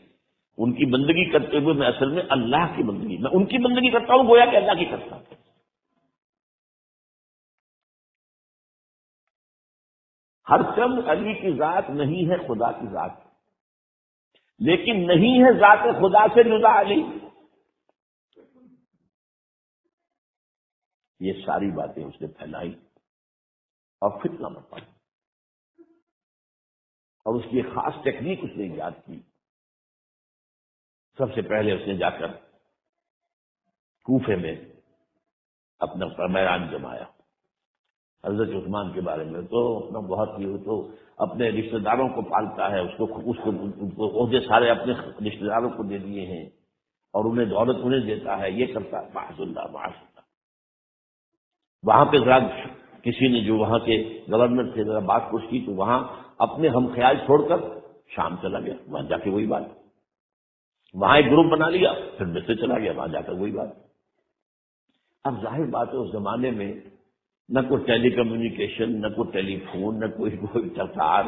ان کی بندگی کرتے ہوئے میں اصل میں اللہ کی بندگی، میں ان کی بندگی کرتا ہوں گویا کہ اللہ کی کرتا ہوں۔ ہر کم علی کی ذات نہیں ہے خدا کی ذات، لیکن نہیں ہے ذات خدا سے جدا علی۔ یہ ساری باتیں اس نے پھیلائی اور فتنہ برپا، اور اس کی ایک خاص ٹیکنیک اس نے ایجاد کی۔ سب سے پہلے اس نے جا کر کوفے میں اپنا میدان جمایا۔ حضرت عثمان کے بارے میں تو اپنا بہت ہی، تو اپنے رشتہ داروں کو پالتا ہے، اس کو عہدے سارے اپنے رشتہ داروں کو دے دیے ہیں، اور انہیں دولت انہیں دیتا ہے، یہ کرتا ہے، معاذ اللہ معاذ اللہ۔ وہاں پہ ذرا کسی نے جو وہاں کے گورنر تھے ذرا بات پوچھ کی، تو وہاں اپنے ہم خیال چھوڑ کر شام چلا گیا، وہاں جا کے وہی بات، وہاں ایک گروپ بنا لیا، پھر مصر چلا گیا، وہاں جا کر وہی بات۔ اب ظاہر بات ہے اس زمانے میں نہ کوئی ٹیلی کمیونیکیشن، نہ کوئی ٹیلی فون، نہ کوئی تار،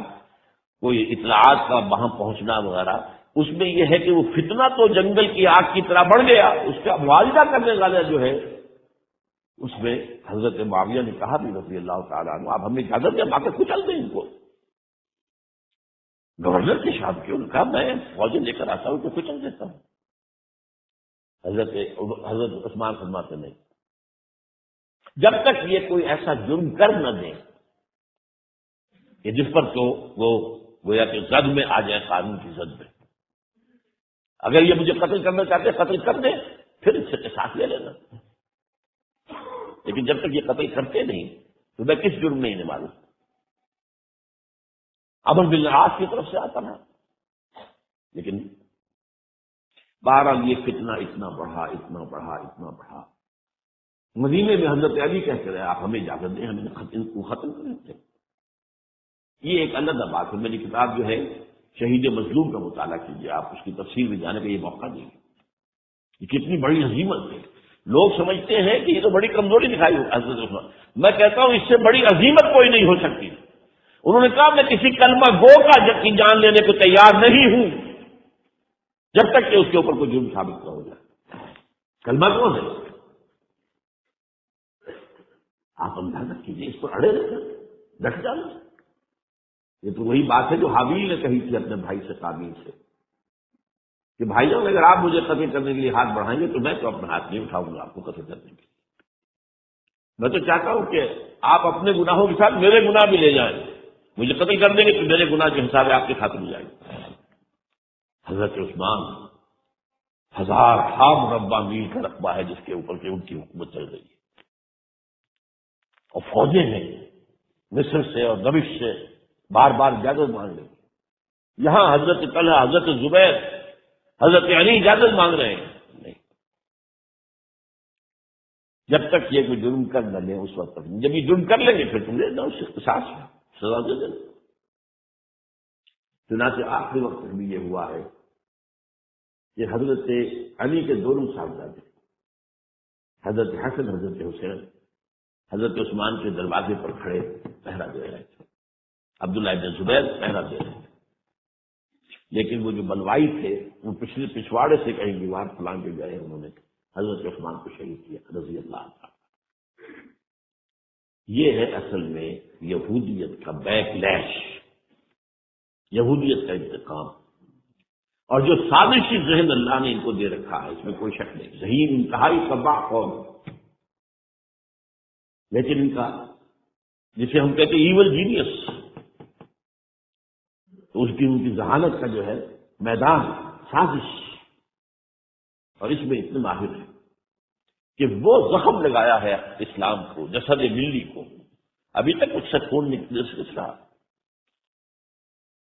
کوئی اطلاعات کا وہاں پہنچنا وغیرہ، اس میں یہ ہے کہ وہ فتنہ تو جنگل کی آگ کی طرح بڑھ گیا، اس کا معاوضہ کرنے والا جو ہے اس میں حضرت معاویہ نے کہا بھی رضی اللہ تعالیٰ عنہ، آپ ہمیں اجازت دیں ہم آ کے کچل دیں ان کو۔ گورنر کے شام کیوں نے کہا میں فوجیں لے کر آتا ہوں تو کچل دیتا ہوں۔ حضرت عثمان فرماتے نہیں، جب تک یہ کوئی ایسا جرم کر نہ دے کہ جس پر تو وہ گویا کہ زد میں آ جائے، قانون کی زد میں، اگر یہ مجھے قتل کرنا چاہتے قتل کر دیں، پھر اس سے قصاص لے لینا، لیکن جب تک یہ قتل کرتے نہیں تو میں کس جرم میں انہیں معلوم؟ عمرو بن العاص کی طرف سے آتا ہے. لیکن بہرحال یہ فتنہ اتنا بڑھا. مدینے میں حضرت علی کہتے رہے آپ ہمیں اجازت دیں، ہمیں ختم کریں. یہ ایک الگ بات ہے. میری کتاب جو ہے شہید مظلوم کا مطالعہ کیجیے، آپ اس کی تفصیل میں جانے کا یہ موقع دیں گے. یہ کتنی بڑی عظیمت ہے. لوگ سمجھتے ہیں کہ یہ تو بڑی کمزوری دکھائی حضرت عثمان. میں کہتا ہوں اس سے بڑی عظیمت کوئی نہیں ہو سکتی. انہوں نے کہا میں کسی کلمہ گو کا کی جان لینے کو تیار نہیں ہوں جب تک کہ اس کے اوپر کوئی جرم ثابت نہ ہو جائے. کلمہ گو ہے. آپ اندازہ کیجیے، اس پر اڑے رہے ڈٹ جانا. یہ تو وہی بات ہے جو حابیل نے کہی تھی اپنے بھائی سے قابیل سے کہ بھائی جان اگر آپ مجھے قتل کرنے کے لیے ہاتھ بڑھائیں گے تو میں تو اپنا ہاتھ نہیں اٹھاؤں گا آپ کو قتل کرنے کے لیے. میں تو چاہتا ہوں کہ آپ اپنے گناہوں کے ساتھ میرے گناہ بھی لے جائیں. مجھے قتل کر دیں گے تو میرے گناہ کے حساب آپ کے خاتم ہو جائیں گے. حضرت عثمان 1000 مربع میل کا رقبہ ہے جس کے اوپر کہ ان کی حکومت چل رہی ہے، اور فوجیں ہیں مصر سے اور دمشق سے بار بار اجازت مانگ رہی. یہاں حضرت طلحہ، حضرت زبیر، حضرت علی اجازت مانگ رہے ہیں. نہیں، جب تک یہ کوئی جرم کر نہ لیں اس وقت تک. جب یہ جرم کر لیں گے پھر تم لے جاؤ اس سے قصاص سزا دے دینا. چنانچہ آخری وقت تک بھی یہ ہوا ہے کہ حضرت علی کے دونوں صاحبزادے حضرت حسن، حضرت حسین، حضرت عثمان کے دروازے پر کھڑے پہرا دے رہے تھے. عبداللہ ابن زبیر پہرا دے رہے تھے. لیکن وہ جو بلوائی تھے وہ پچھلے پچھواڑے سے کہیں دیوار پلان کے گئے، انہوں نے حضرت عثمان کو شہید کیا رضی اللہ عنہ. یہ ہے اصل میں یہودیت کا بیک لیش، یہودیت کا انتقام. اور جو سازشی ذہن اللہ نے ان کو دے رکھا ہے اس میں کوئی شک نہیں. ذہین انتہائی تباہ قوم، لیکن ان کا جسے ہم کہتے ہیں ایول جینیس، تو اس کی ان کی ذہانت کا جو ہے میدان سازش، اور اس میں اتنے ماہر ہیں کہ وہ زخم لگایا ہے اسلام کو، جسد ملی کو. ابھی تک کچھ سکون نکلے سے اسلام.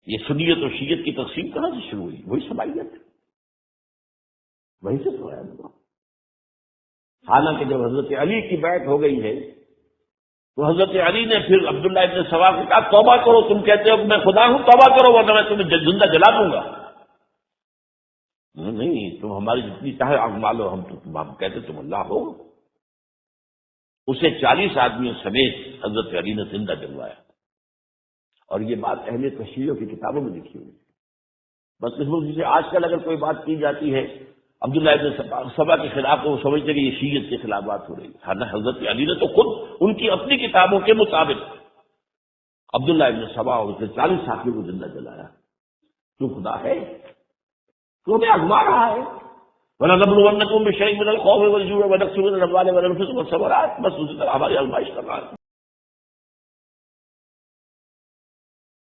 یہ سنیت اور شیعت کی تقسیم کہاں سے شروع ہوئی؟ وہی سماعیت ہے، وہیں سے تو ہے. حالانکہ جب حضرت علی کی بیعت ہو گئی ہے تو حضرت علی نے پھر عبداللہ ابن سبا کو کہا توبہ کرو، تم کہتے ہو کہ میں خدا ہوں، توبہ کرو ورنہ میں تمہیں زندہ جلا دوں گا. نہیں، تم ہماری جتنی چاہے آگ مالو، ہم کہتے تم اللہ ہو. اسے 40 آدمیوں سمیت حضرت علی نے زندہ جلوایا. اور یہ بات اہل تشریح کی کتابوں میں لکھی ہوئی. بس اس وقت جسے آج کل اگر کوئی بات کی جاتی ہے عبداللہ ابن سبا کے خلاف، تو وہ سمجھتے کہ یہ شیعت کے خلاف بات ہو رہی ہے. حالانکہ حضرت علی نے تو خود ان کی اپنی کتابوں کے مطابق عبداللہ ابن سبا اور اسے 40 ساتھیوں کو زندہ جلایا. تو خدا ہے، تو ہمیں آزما رہا ہے. وَلَنَبْلُوَنَّكُم بِشَيْءٍ مِّنَ الْخَوْفِ وَالْجُوعِ وَنَقْصٍ مِّنَ الْأَمْوَالِ وَالْأَنفُسِ وَالثَّمَرَاتِ. بس اسی طرح ہماری آزمائش کر رہا ہے.